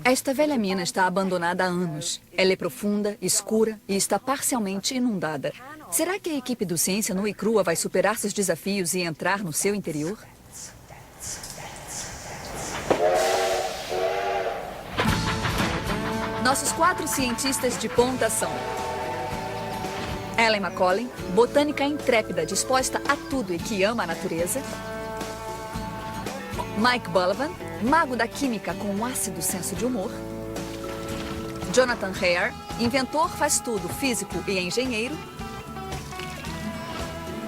Esta velha mina está abandonada há anos. Ela é profunda, escura e está parcialmente inundada. Será que a equipe do Ciência Nua e Crua vai superar seus desafios e entrar no seu interior? Nossos 4 cientistas de ponta são Ellen McCollin, botânica intrépida, disposta a tudo e que ama a natureza. Mike Bullivant, mago da química com um ácido senso de humor. Jonathan Hare, inventor faz tudo, físico e engenheiro.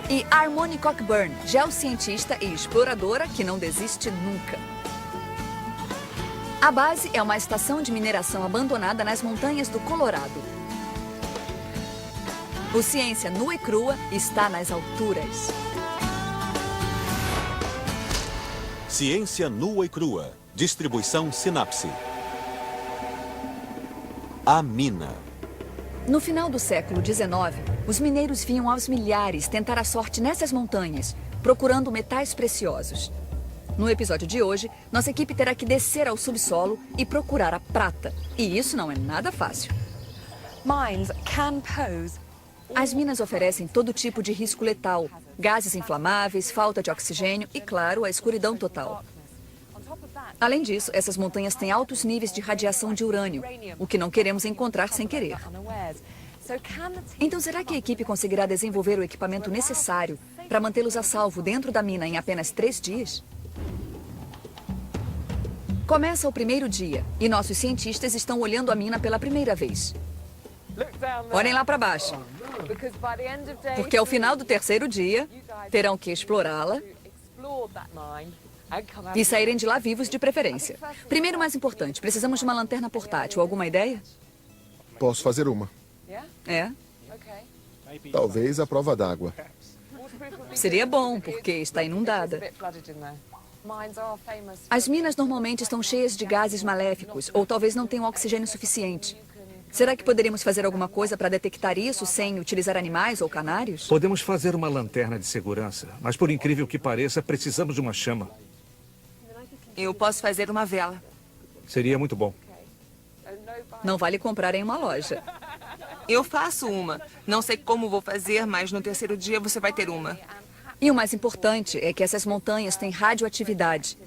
E Harmony Cockburn, geocientista e exploradora que não desiste nunca. A base é uma estação de mineração abandonada nas montanhas do Colorado. O Ciência Nua e Crua está nas alturas. Ciência Nua e Crua. Distribuição Sinapse. A mina. No final do século XIX, os mineiros vinham aos milhares tentar a sorte nessas montanhas, procurando metais preciosos. No episódio de hoje, nossa equipe terá que descer ao subsolo e procurar a prata. E isso não é nada fácil. As minas oferecem todo tipo de risco letal, gases inflamáveis, falta de oxigênio e, claro, a escuridão total. Além disso, essas montanhas têm altos níveis de radiação de urânio, o que não queremos encontrar sem querer. Então, será que a equipe conseguirá desenvolver o equipamento necessário para mantê-los a salvo dentro da mina em apenas 3 dias? Começa o primeiro dia e nossos cientistas estão olhando a mina pela primeira vez. Olhem lá para baixo, porque ao final do terceiro dia, terão que explorá-la e saírem de lá vivos de preferência. Primeiro, mais importante, precisamos de uma lanterna portátil. Alguma ideia? Posso fazer uma. É? Talvez a prova d'água. Seria bom, porque está inundada. As minas normalmente estão cheias de gases maléficos, ou talvez não tenham oxigênio suficiente. Será que poderíamos fazer alguma coisa para detectar isso sem utilizar animais ou canários? Podemos fazer uma lanterna de segurança, mas por incrível que pareça, precisamos de uma chama. Eu posso fazer uma vela. Seria muito bom. Não vale comprar em uma loja. Eu faço uma. Não sei como vou fazer, mas no terceiro dia você vai ter uma. E o mais importante é que essas montanhas têm radioatividade.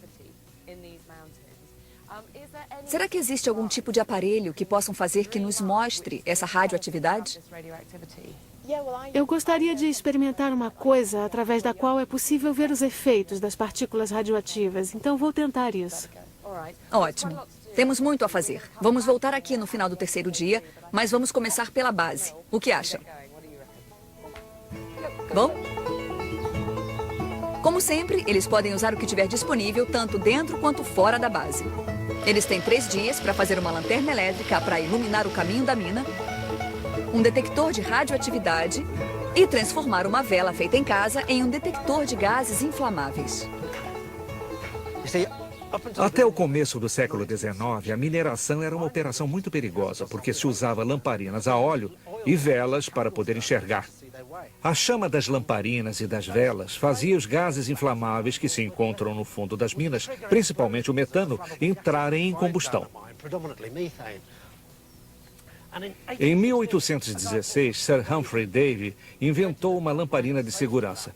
Será que existe algum tipo de aparelho que possam fazer que nos mostre essa radioatividade? Eu gostaria de experimentar uma coisa através da qual é possível ver os efeitos das partículas radioativas. Então vou tentar isso. Ótimo. Temos muito a fazer. Vamos voltar aqui no final do terceiro dia, mas vamos começar pela base. O que acham? Bom? Como sempre, eles podem usar o que tiver disponível, tanto dentro quanto fora da base. Eles têm 3 dias para fazer uma lanterna elétrica para iluminar o caminho da mina, um detector de radioatividade e transformar uma vela feita em casa em um detector de gases inflamáveis. Até o começo do século XIX, a mineração era uma operação muito perigosa, porque se usava lamparinas a óleo e velas para poder enxergar. A chama das lamparinas e das velas fazia os gases inflamáveis que se encontram no fundo das minas, principalmente o metano, entrarem em combustão. Em 1816, Sir Humphrey Davy inventou uma lamparina de segurança.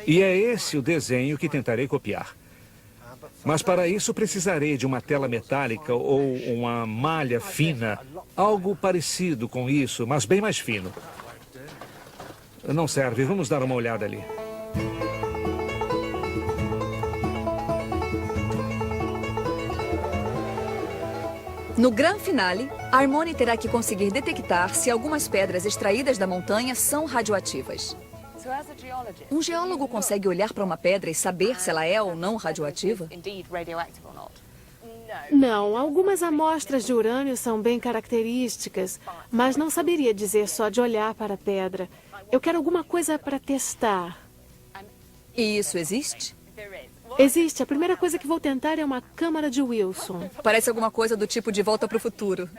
E é esse o desenho que tentarei copiar. Mas para isso precisarei de uma tela metálica ou uma malha fina, algo parecido com isso, mas bem mais fino. Não serve, vamos dar uma olhada ali. No grande finale, Harmony terá que conseguir detectar se algumas pedras extraídas da montanha são radioativas. Um geólogo consegue olhar para uma pedra e saber se ela é ou não radioativa? Não, algumas amostras de urânio são bem características, mas não saberia dizer só de olhar para a pedra. Eu quero alguma coisa para testar. E isso existe? Existe. A primeira coisa que vou tentar é uma câmara de Wilson. Parece alguma coisa do tipo De Volta para o Futuro.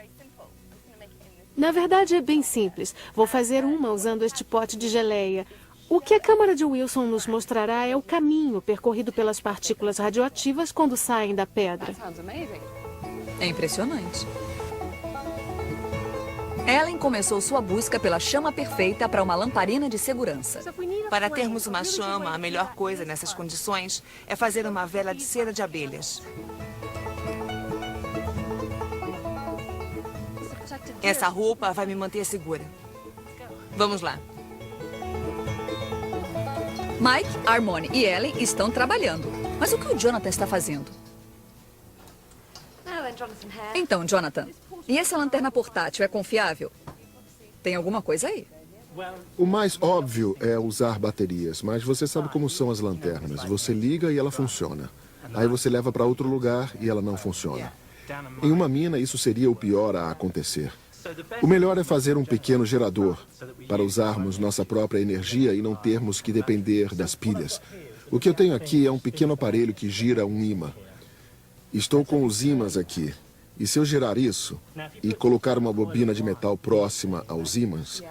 Na verdade, é bem simples. Vou fazer uma usando este pote de geleia. O que a câmara de Wilson nos mostrará é o caminho percorrido pelas partículas radioativas quando saem da pedra. É impressionante. Ellen começou sua busca pela chama perfeita para uma lamparina de segurança. Para termos uma chama, a melhor coisa nessas condições é fazer uma vela de cera de abelhas. Essa roupa vai me manter segura. Vamos lá. Mike, Harmony e Ellen estão trabalhando. Mas o que o Jonathan está fazendo? Então, Jonathan, e essa lanterna portátil é confiável? Tem alguma coisa aí? O mais óbvio é usar baterias, mas você sabe como são as lanternas. Você liga e ela funciona. Aí você leva para outro lugar e ela não funciona. Em uma mina, isso seria o pior a acontecer. O melhor é fazer um pequeno gerador, para usarmos nossa própria energia e não termos que depender das pilhas. O que eu tenho aqui é um pequeno aparelho que gira um ímã. Estou com os ímãs aqui. E se eu girar isso e colocar uma bobina de metal próxima aos ímãs,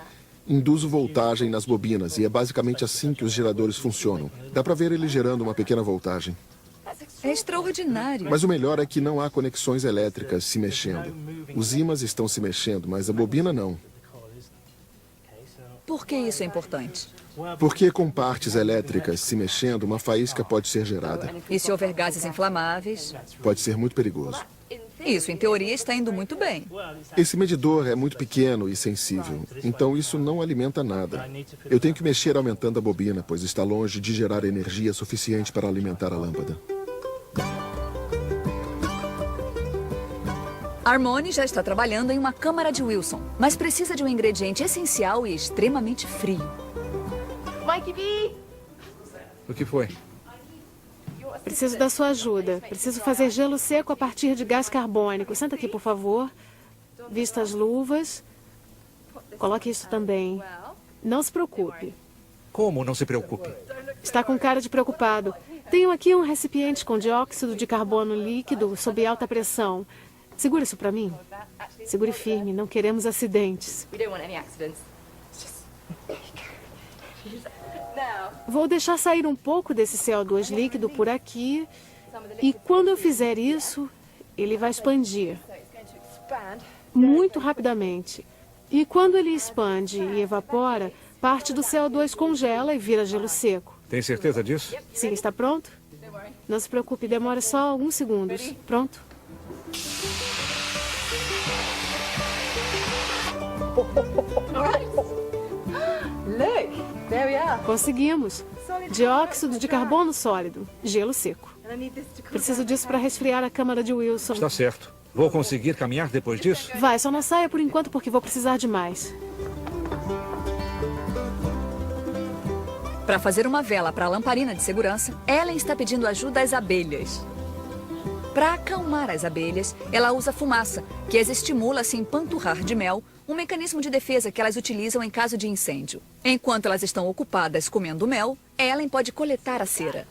induzo voltagem nas bobinas e é basicamente assim que os geradores funcionam. Dá para ver ele gerando uma pequena voltagem. É extraordinário. Mas o melhor é que não há conexões elétricas se mexendo. Os ímãs estão se mexendo, mas a bobina não. Por que isso é importante? Porque com partes elétricas se mexendo, uma faísca pode ser gerada. E se houver gases inflamáveis? Pode ser muito perigoso. Isso, em teoria, está indo muito bem. Esse medidor é muito pequeno e sensível, então isso não alimenta nada. Eu tenho que mexer aumentando a bobina, pois está longe de gerar energia suficiente para alimentar a lâmpada. Harmony já está trabalhando em uma câmara de Wilson, mas precisa de um ingrediente essencial e extremamente frio. O que foi? Preciso da sua ajuda. Preciso fazer gelo seco a partir de gás carbônico. Senta aqui, por favor. Vista as luvas. Coloque isso também. Não se preocupe. Como não se preocupe? Está com cara de preocupado. Tenho aqui um recipiente com dióxido de carbono líquido sob alta pressão. Segura isso para mim. Segure firme, não queremos acidentes. Vou deixar sair um pouco desse CO2 líquido por aqui. E quando eu fizer isso, ele vai expandir. Muito rapidamente. E quando ele expande e evapora, parte do CO2 congela e vira gelo seco. Tem certeza disso? Sim, está pronto? Não se preocupe, demora só alguns segundos. Pronto? Conseguimos. Dióxido de carbono sólido, gelo seco. Preciso disso para resfriar a câmara de Wilson. Está certo. Vou conseguir caminhar depois disso? Vai, só não saia por enquanto porque vou precisar de mais. Para fazer uma vela para a lamparina de segurança, Ellen está pedindo ajuda às abelhas. Para acalmar as abelhas, ela usa fumaça, que as estimula a se empanturrar de mel, um mecanismo de defesa que elas utilizam em caso de incêndio. Enquanto elas estão ocupadas comendo mel, Ellen pode coletar a cera.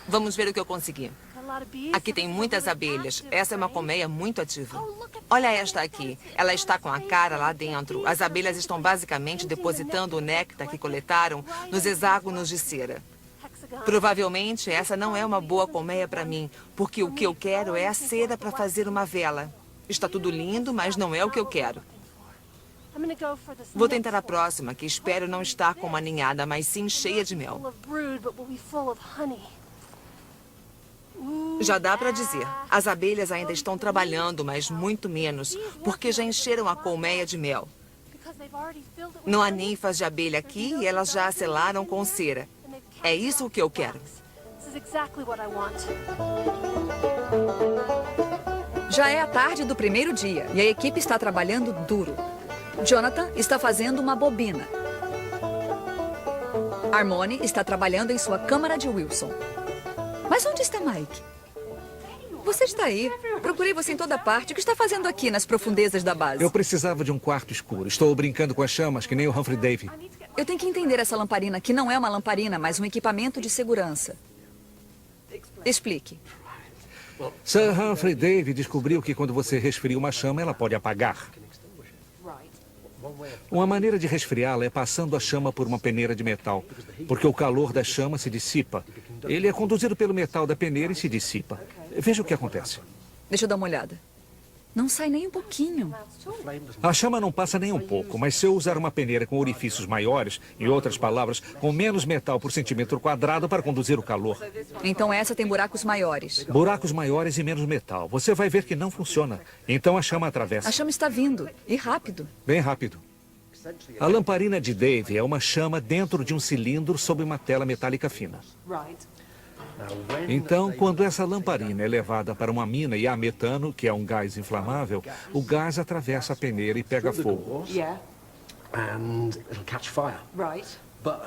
Vamos ver o que eu consegui. Aqui tem muitas abelhas. Essa é uma colmeia muito ativa. Olha esta aqui. Ela está com a cara lá dentro. As abelhas estão basicamente depositando o néctar que coletaram nos hexágonos de cera. Provavelmente essa não é uma boa colmeia para mim, porque o que eu quero é a cera para fazer uma vela. Está tudo lindo, mas não é o que eu quero. Vou tentar a próxima, que espero não estar com uma ninhada, mas sim cheia de mel. Já dá para dizer. As abelhas ainda estão trabalhando, mas muito menos, porque já encheram a colmeia de mel. Não há ninfas de abelha aqui e elas já a selaram com cera. É isso que eu quero. Já é a tarde do primeiro dia e a equipe está trabalhando duro. Jonathan está fazendo uma bobina. Harmony está trabalhando em sua câmara de Wilson. Mas onde está Mike? Você está aí. Procurei você em toda parte. O que está fazendo aqui nas profundezas da base? Eu precisava de um quarto escuro. Estou brincando com as chamas, que nem o Humphrey Davy. Eu tenho que entender essa lamparina, que não é uma lamparina, mas um equipamento de segurança. Explique. Sir Humphrey Davy descobriu que quando você resfria uma chama, ela pode apagar. Uma maneira de resfriá-la é passando a chama por uma peneira de metal, porque o calor da chama se dissipa. Ele é conduzido pelo metal da peneira e se dissipa. Veja o que acontece. Deixa eu dar uma olhada. Não sai nem um pouquinho. A chama não passa nem um pouco, mas se eu usar uma peneira com orifícios maiores, em outras palavras, com menos metal por centímetro quadrado para conduzir o calor. Então essa tem buracos maiores. Buracos maiores e menos metal. Você vai ver que não funciona. Então a chama atravessa. A chama está vindo. E rápido. Bem rápido. A lamparina de Dave é uma chama dentro de um cilindro sob uma tela metálica fina. Então, quando essa lamparina é levada para uma mina e há metano, que é um gás inflamável, o gás atravessa a peneira e pega fogo.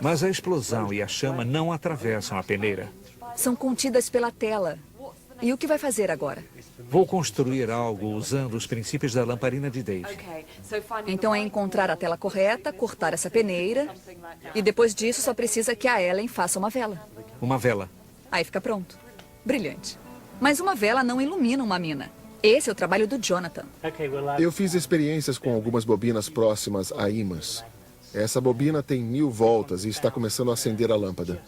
Mas a explosão e a chama não atravessam a peneira. São contidas pela tela. E o que vai fazer agora? Vou construir algo usando os princípios da lamparina de Dave. Então é encontrar a tela correta, cortar essa peneira. E depois disso só precisa que a Ellen faça uma vela. Uma vela. Aí fica pronto. Brilhante. Mas uma vela não ilumina uma mina. Esse é o trabalho do Jonathan. Eu fiz experiências com algumas bobinas próximas a ímãs. Essa bobina tem 1000 voltas e está começando a acender a lâmpada.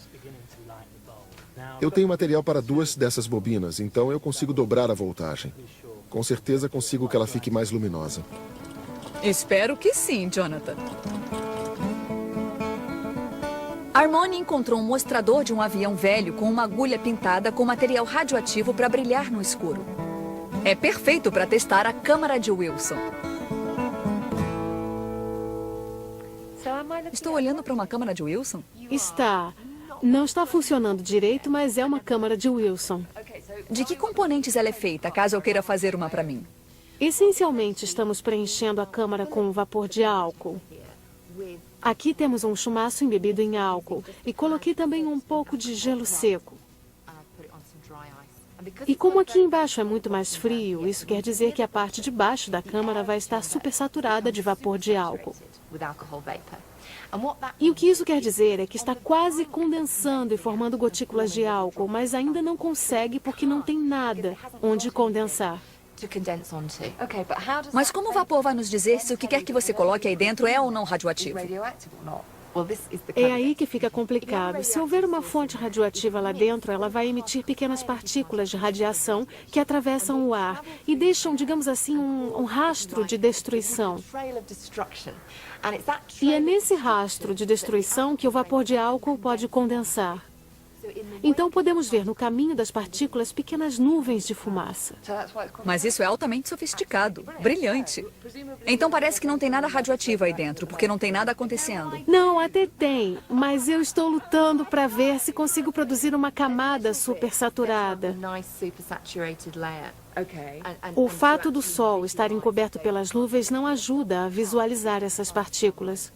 Eu tenho material para 2 dessas bobinas, então eu consigo dobrar a voltagem. Com certeza consigo que ela fique mais luminosa. Espero que sim, Jonathan. Harmony encontrou um mostrador de um avião velho com uma agulha pintada com material radioativo para brilhar no escuro. É perfeito para testar a câmara de Wilson. Estou olhando para uma câmara de Wilson? Está. Não está funcionando direito, mas é uma câmara de Wilson. De que componentes ela é feita, caso eu queira fazer uma para mim? Essencialmente, estamos preenchendo a câmara com vapor de álcool. Aqui temos um chumaço embebido em álcool e coloquei também um pouco de gelo seco. E como aqui embaixo é muito mais frio, isso quer dizer que a parte de baixo da câmara vai estar supersaturada de vapor de álcool. E o que isso quer dizer é que está quase condensando e formando gotículas de álcool, mas ainda não consegue porque não tem nada onde condensar. Mas como o vapor vai nos dizer se o que quer que você coloque aí dentro é ou não radioativo? É aí que fica complicado. Se houver uma fonte radioativa lá dentro, ela vai emitir pequenas partículas de radiação que atravessam o ar e deixam, digamos assim, um rastro de destruição. E é nesse rastro de destruição que o vapor de álcool pode condensar. Então podemos ver no caminho das partículas pequenas nuvens de fumaça. Mas isso é altamente sofisticado, brilhante. Então parece que não tem nada radioativo aí dentro, porque não tem nada acontecendo. Não, até tem, mas eu estou lutando para ver se consigo produzir uma camada supersaturada. O fato do Sol estar encoberto pelas nuvens não ajuda a visualizar essas partículas.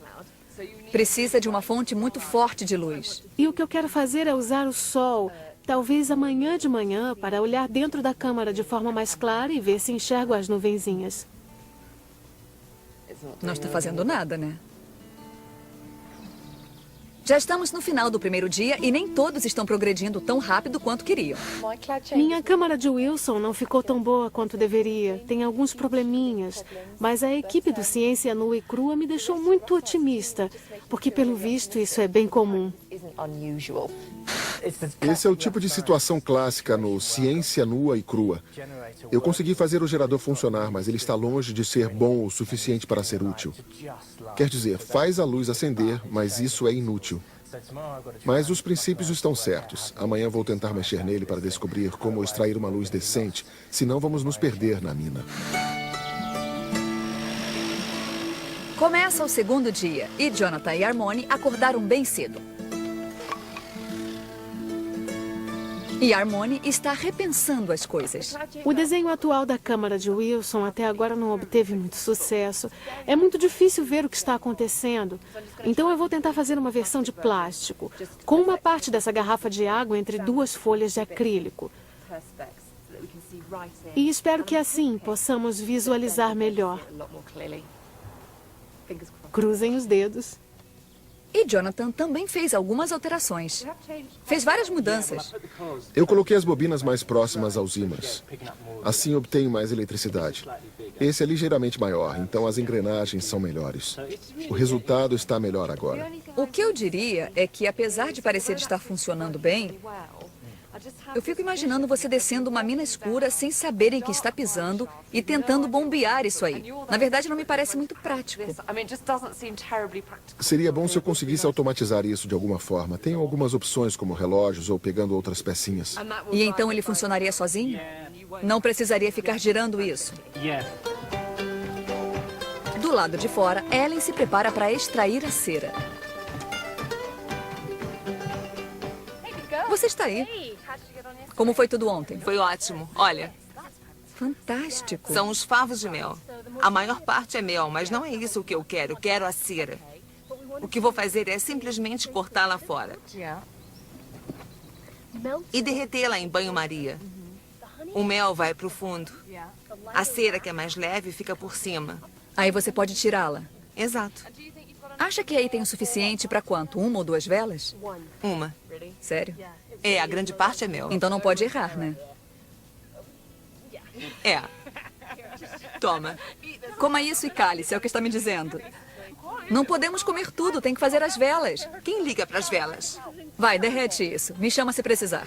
Precisa de uma fonte muito forte de luz. E o que eu quero fazer é usar o Sol, talvez amanhã de manhã, para olhar dentro da câmara de forma mais clara e ver se enxergo as nuvenzinhas. Não está fazendo nada, né? Já estamos no final do primeiro dia e nem todos estão progredindo tão rápido quanto queriam. Minha câmara de Wilson não ficou tão boa quanto deveria. Tem alguns probleminhas, mas a equipe do Ciência Nua e Crua me deixou muito otimista, porque pelo visto isso é bem comum. Esse é o tipo de situação clássica no Ciência Nua e Crua. Eu consegui fazer o gerador funcionar, mas ele está longe de ser bom o suficiente para ser útil. Quer dizer, faz a luz acender, mas isso é inútil. Mas os princípios estão certos. Amanhã vou tentar mexer nele para descobrir como extrair uma luz decente, senão vamos nos perder na mina. Começa o segundo dia e Jonathan e Harmony acordaram bem cedo. E Harmony está repensando as coisas. O desenho atual da câmara de Wilson até agora não obteve muito sucesso. É muito difícil ver o que está acontecendo. Então eu vou tentar fazer uma versão de plástico, com uma parte dessa garrafa de água entre 2 folhas de acrílico. E espero que assim possamos visualizar melhor. Cruzem os dedos. E Jonathan também fez algumas alterações. Fez várias mudanças. Eu coloquei as bobinas mais próximas aos ímãs. Assim obtenho mais eletricidade. Esse é ligeiramente maior, então as engrenagens são melhores. O resultado está melhor agora. O que eu diria é que, apesar de parecer estar funcionando bem, eu fico imaginando você descendo uma mina escura sem saber em que está pisando e tentando bombear isso aí. Na verdade, não me parece muito prático. Seria bom se eu conseguisse automatizar isso de alguma forma. Tenho algumas opções, como relógios ou pegando outras pecinhas. E então ele funcionaria sozinho? Não precisaria ficar girando isso. Do lado de fora, Ellen se prepara para extrair a cera. Você está aí. Como foi tudo ontem? Foi ótimo. Olha, Fantástico. são os favos de mel. A maior parte é mel, mas não é isso o que eu quero. Quero a cera. O que vou fazer é simplesmente cortá-la fora. E derretê-la em banho-maria. O mel vai para o fundo. A cera, que é mais leve, fica por cima. Aí você pode tirá-la. Exato. Acha que aí tem o suficiente para quanto? 1 ou 2 velas? Uma. Sério? É, a grande parte é mel. Então não pode errar, né? É. Toma. Coma isso e cale-se, é o que está me dizendo. Não podemos comer tudo, tem que fazer as velas. Quem liga para as velas? Vai, derrete isso. Me chama se precisar.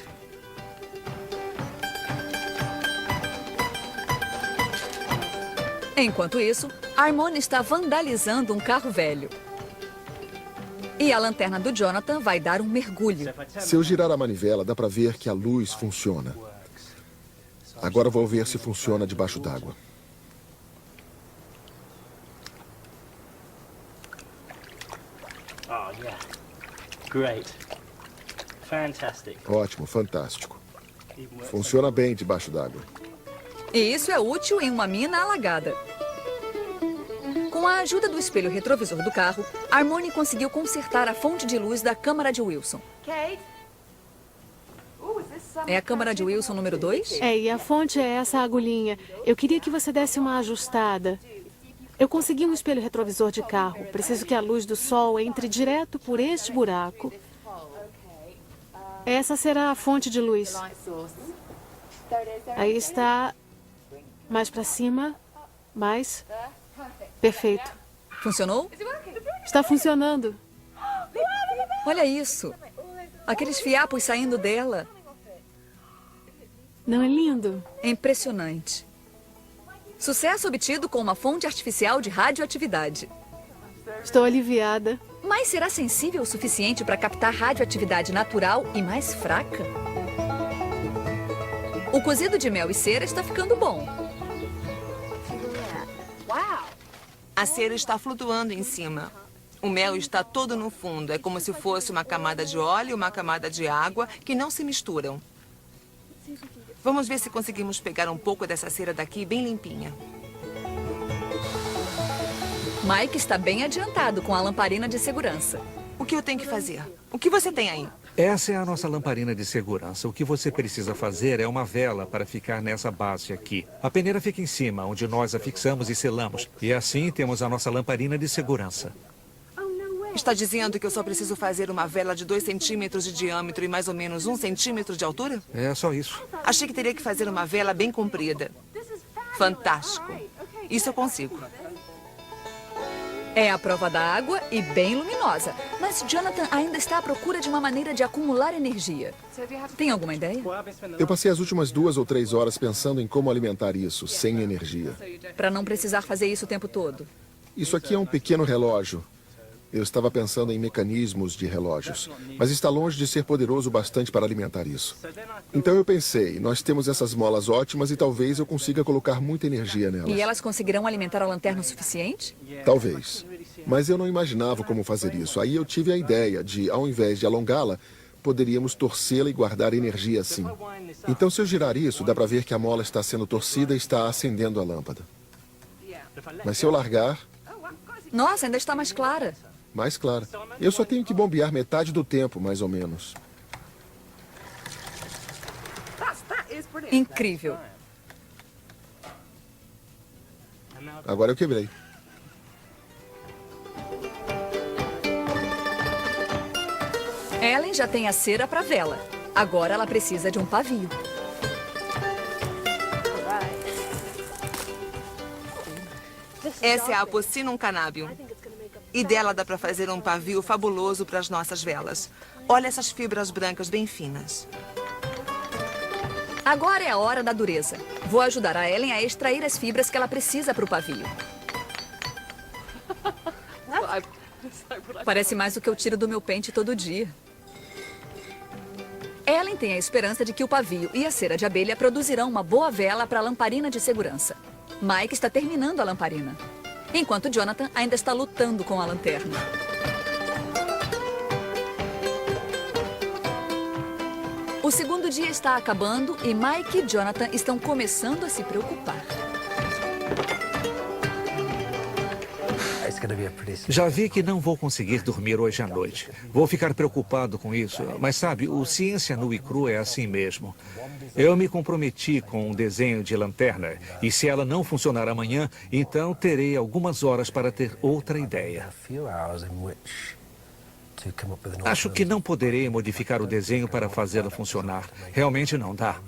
Enquanto isso, Harmony está vandalizando um carro velho. E a lanterna do Jonathan vai dar um mergulho. Se eu girar a manivela, dá para ver que a luz funciona. Agora vou ver se funciona debaixo d'água. Oh, yeah. Great. Fantastic. Ótimo, fantástico. Funciona bem debaixo d'água. E isso é útil em uma mina alagada. Com a ajuda do espelho retrovisor do carro, Harmony conseguiu consertar a fonte de luz da câmara de Wilson. É a câmara de Wilson número 2? É, e a fonte é essa agulhinha. Eu queria que você desse uma ajustada. Eu consegui um espelho retrovisor de carro. Preciso que a luz do sol entre direto por este buraco. Essa será a fonte de luz. Aí está. Mais para cima. Mais. Perfeito. Funcionou? Está funcionando. Olha isso. Aqueles fiapos saindo dela. Não é lindo? É impressionante. Sucesso obtido com uma fonte artificial de radioatividade. Estou aliviada. Mas será sensível o suficiente para captar radioatividade natural e mais fraca? O cozido de mel e cera está ficando bom. A cera está flutuando em cima. O mel está todo no fundo. É como se fosse uma camada de óleo e uma camada de água que não se misturam. Vamos ver se conseguimos pegar um pouco dessa cera daqui bem limpinha. Mike está bem adiantado com a lamparina de segurança. O que eu tenho que fazer? O que você tem aí? Essa é a nossa lamparina de segurança. O que você precisa fazer é uma vela para ficar nessa base aqui. A peneira fica em cima, onde nós a fixamos e selamos. E assim temos a nossa lamparina de segurança. Está dizendo que eu só preciso fazer uma vela de 2 centímetros de diâmetro e mais ou menos 1 centímetro de altura? É só isso. Achei que teria que fazer uma vela bem comprida. Fantástico. Isso eu consigo. É a prova da água e bem luminosa. Mas Jonathan ainda está à procura de uma maneira de acumular energia. Tem alguma ideia? Eu passei as últimas 2 ou 3 horas pensando em como alimentar isso, sem energia. Para não precisar fazer isso o tempo todo. Isso aqui é um pequeno relógio. Eu estava pensando em mecanismos de relógios, mas está longe de ser poderoso bastante para alimentar isso. Então eu pensei, nós temos essas molas ótimas e talvez eu consiga colocar muita energia nelas. E elas conseguirão alimentar a lanterna o suficiente? Talvez. Mas eu não imaginava como fazer isso. Aí eu tive a ideia de, ao invés de alongá-la, poderíamos torcê-la e guardar energia assim. Então, se eu girar isso, dá para ver que a mola está sendo torcida e está acendendo a lâmpada. Mas se eu largar, Nossa, ainda está mais clara. mais clara. Eu só tenho que bombear metade do tempo, mais ou menos. Incrível. Agora eu quebrei. Ellen já tem a cera para vela. Agora ela precisa de um pavio. Essa é a Apocynum canabium. E dela dá para fazer um pavio fabuloso para as nossas velas. Olha essas fibras brancas bem finas. Agora é a hora da dureza. Vou ajudar a Ellen a extrair as fibras que ela precisa para o pavio. Parece mais o que eu tiro do meu pente todo dia. Ellen tem a esperança de que o pavio e a cera de abelha produzirão uma boa vela para a lamparina de segurança. Mike está terminando a lamparina, enquanto Jonathan ainda está lutando com a lanterna. O segundo dia está acabando e Mike e Jonathan estão começando a se preocupar. Já vi que não vou conseguir dormir hoje à noite. Vou ficar preocupado com isso, mas sabe, o Ciência Nua e Crua é assim mesmo. Eu me comprometi com um desenho de lanterna e se ela não funcionar amanhã, então terei algumas horas para ter outra ideia. Acho que não poderei modificar o desenho para fazê-la funcionar. Realmente não dá.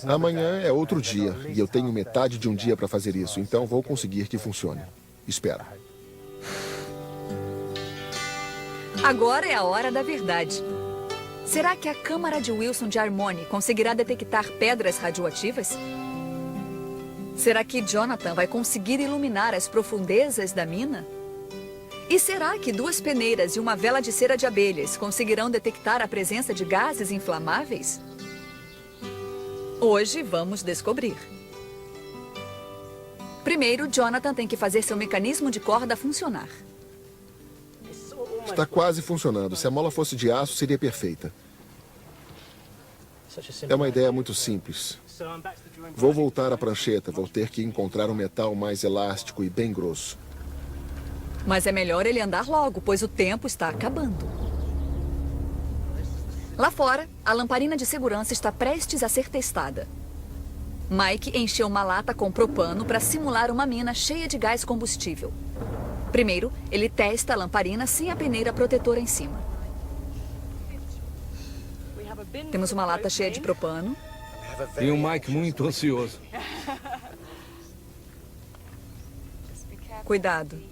Amanhã é outro dia e eu tenho metade de um dia para fazer isso, então vou conseguir que funcione. Espero. Agora é a hora da verdade. Será que a câmara de Wilson de Harmony conseguirá detectar pedras radioativas? Será que Jonathan vai conseguir iluminar as profundezas da mina? E será que 2 peneiras e uma vela de cera de abelhas conseguirão detectar a presença de gases inflamáveis? Hoje vamos descobrir. Primeiro, Jonathan tem que fazer seu mecanismo de corda funcionar. Está quase funcionando. Se a mola fosse de aço, seria perfeita. É uma ideia muito simples. Vou voltar à prancheta. Vou ter que encontrar um metal mais elástico e bem grosso. Mas é melhor ele andar logo, pois o tempo está acabando. Lá fora, a lamparina de segurança está prestes a ser testada. Mike encheu uma lata com propano para simular uma mina cheia de gás combustível. Primeiro, ele testa a lamparina sem a peneira protetora em cima. Temos uma lata cheia de propano. E um Mike muito ansioso. Cuidado.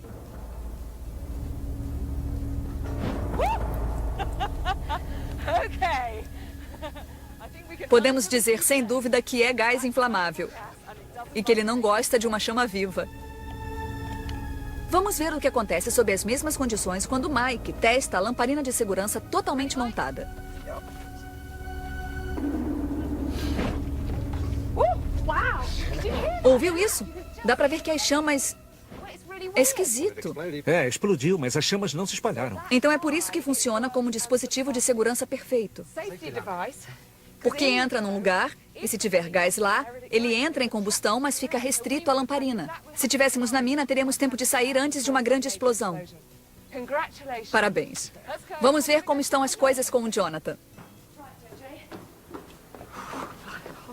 Podemos dizer sem dúvida que é gás inflamável e que ele não gosta de uma chama viva. Vamos ver o que acontece sob as mesmas condições quando Mike testa a lamparina de segurança totalmente montada. Ouviu isso? Dá pra ver que as chamas... É esquisito. É, explodiu, mas as chamas não se espalharam. Então é por isso que funciona como um dispositivo de segurança perfeito. Porque entra num lugar e se tiver gás lá, ele entra em combustão, mas fica restrito à lamparina. Se tivéssemos na mina, teríamos tempo de sair antes de uma grande explosão. Parabéns. Vamos ver como estão as coisas com o Jonathan.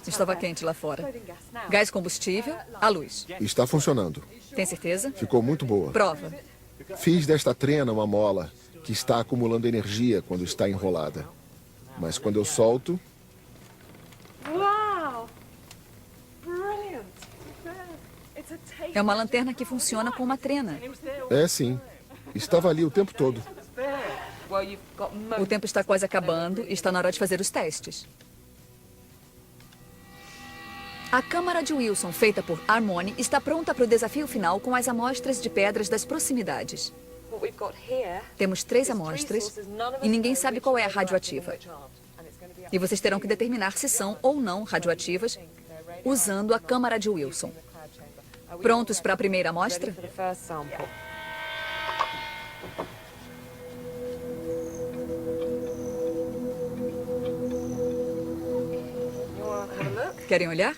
Estava quente lá fora. Gás combustível, a luz. Está funcionando. Tem certeza? Ficou muito boa. Prova. Fiz desta trena uma mola que está acumulando energia quando está enrolada. Mas quando eu solto... É uma lanterna que funciona com uma trena. É sim. Estava ali o tempo todo. O tempo está quase acabando e está na hora de fazer os testes. A câmara de Wilson, feita por Harmony, está pronta para o desafio final com as amostras de pedras das proximidades. Temos 3 amostras e ninguém sabe qual é a radioativa. E vocês terão que determinar se são ou não radioativas usando a câmara de Wilson. Prontos para a primeira amostra? Querem olhar?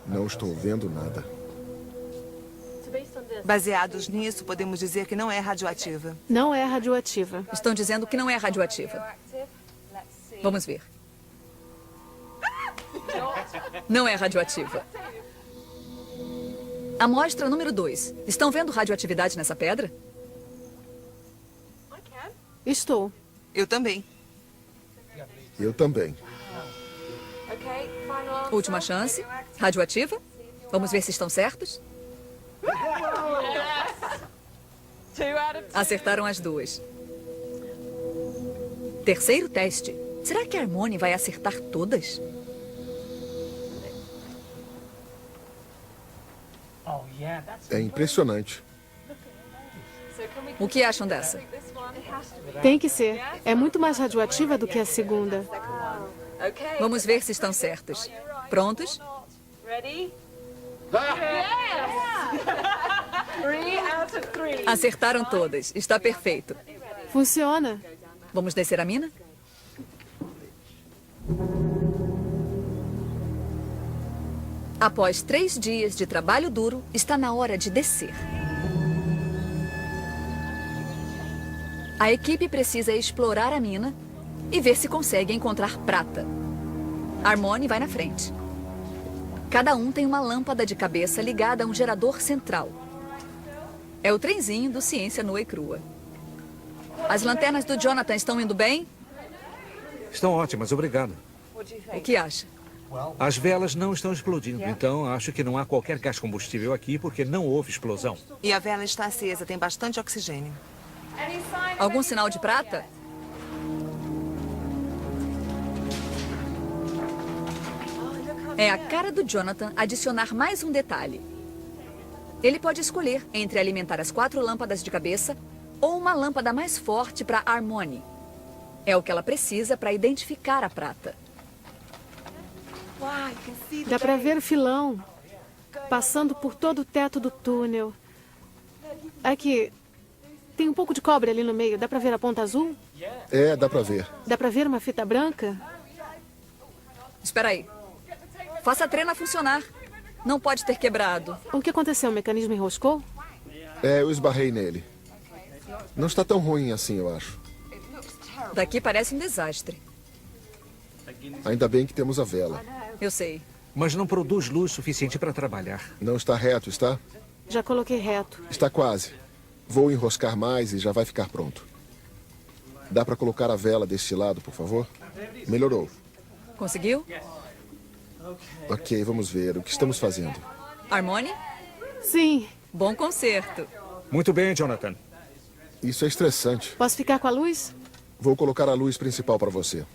Não estou vendo nada. Baseados nisso, podemos dizer que não é radioativa. Não é radioativa. Estão dizendo que não é radioativa. Vamos ver. Não é radioativa. Amostra número 2. Estão vendo radioatividade nessa pedra? Estou. Eu também. Eu também. Última chance. Radioativa? Vamos ver se estão certos? Acertaram as duas. Terceiro teste. Será que a Harmony vai acertar todas? Oh, yeah, that's É impressionante. O que acham dessa? Tem que ser. É muito mais radioativa do que a segunda. Vamos ver se estão certos. Prontos? Acertaram todas. Está perfeito. Funciona. Vamos descer a mina? Após 3 dias de trabalho duro, está na hora de descer. A equipe precisa explorar a mina e ver se consegue encontrar prata. Harmony vai na frente. Cada um tem uma lâmpada de cabeça ligada a um gerador central. É o trenzinho do Ciência Nua e Crua. As lanternas do Jonathan estão indo bem? Estão ótimas, obrigado. O que acha? As velas não estão explodindo, então acho que não há qualquer gás combustível aqui porque não houve explosão. E a vela está acesa, tem bastante oxigênio. Algum sinal de prata? É a cara do Jonathan adicionar mais um detalhe. Ele pode escolher entre alimentar as 4 lâmpadas de cabeça ou uma lâmpada mais forte para Harmony. É o que ela precisa para identificar a prata. Dá pra ver o filão passando por todo o teto do túnel. Aqui, tem um pouco de cobre ali no meio. Dá pra ver a ponta azul? É, dá pra ver. Dá pra ver uma fita branca? Espera aí. Faça a trena funcionar. Não pode ter quebrado. O que aconteceu? O mecanismo enroscou? É, eu esbarrei nele. Não está tão ruim assim, eu acho. Daqui parece um desastre. Ainda bem que temos a vela. Eu sei. Mas não produz luz suficiente para trabalhar. Não está reto, está? Já coloquei reto. Está quase. Vou enroscar mais e já vai ficar pronto. Dá para colocar a vela deste lado, por favor? Melhorou. Conseguiu? Ok, vamos ver. O que estamos fazendo? Harmony? Sim. Bom concerto. Muito bem, Jonathan. Isso é estressante. Posso ficar com a luz? Vou colocar a luz principal para você.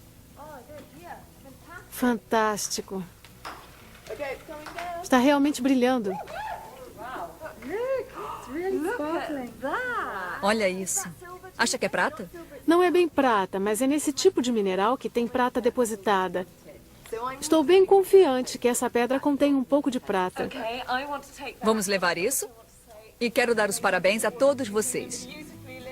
Fantástico. Está realmente brilhando. Olha isso. Acha que é prata? Não é bem prata, mas é nesse tipo de mineral que tem prata depositada. Estou bem confiante que essa pedra contém um pouco de prata. Vamos levar isso? E quero dar os parabéns a todos vocês.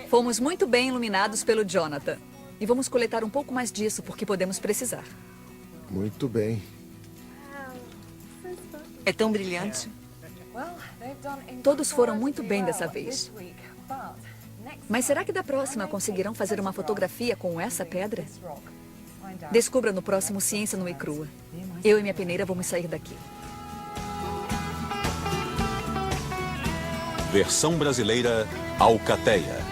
Fomos muito bem iluminados pelo Jonathan. E vamos coletar um pouco mais disso porque podemos precisar. Muito bem. É tão brilhante. Todos foram muito bem dessa vez. Mas será que da próxima conseguirão fazer uma fotografia com essa pedra? Descubra no próximo Ciência Nua e Crua. Eu e minha peneira vamos sair daqui. Versão brasileira Alcateia.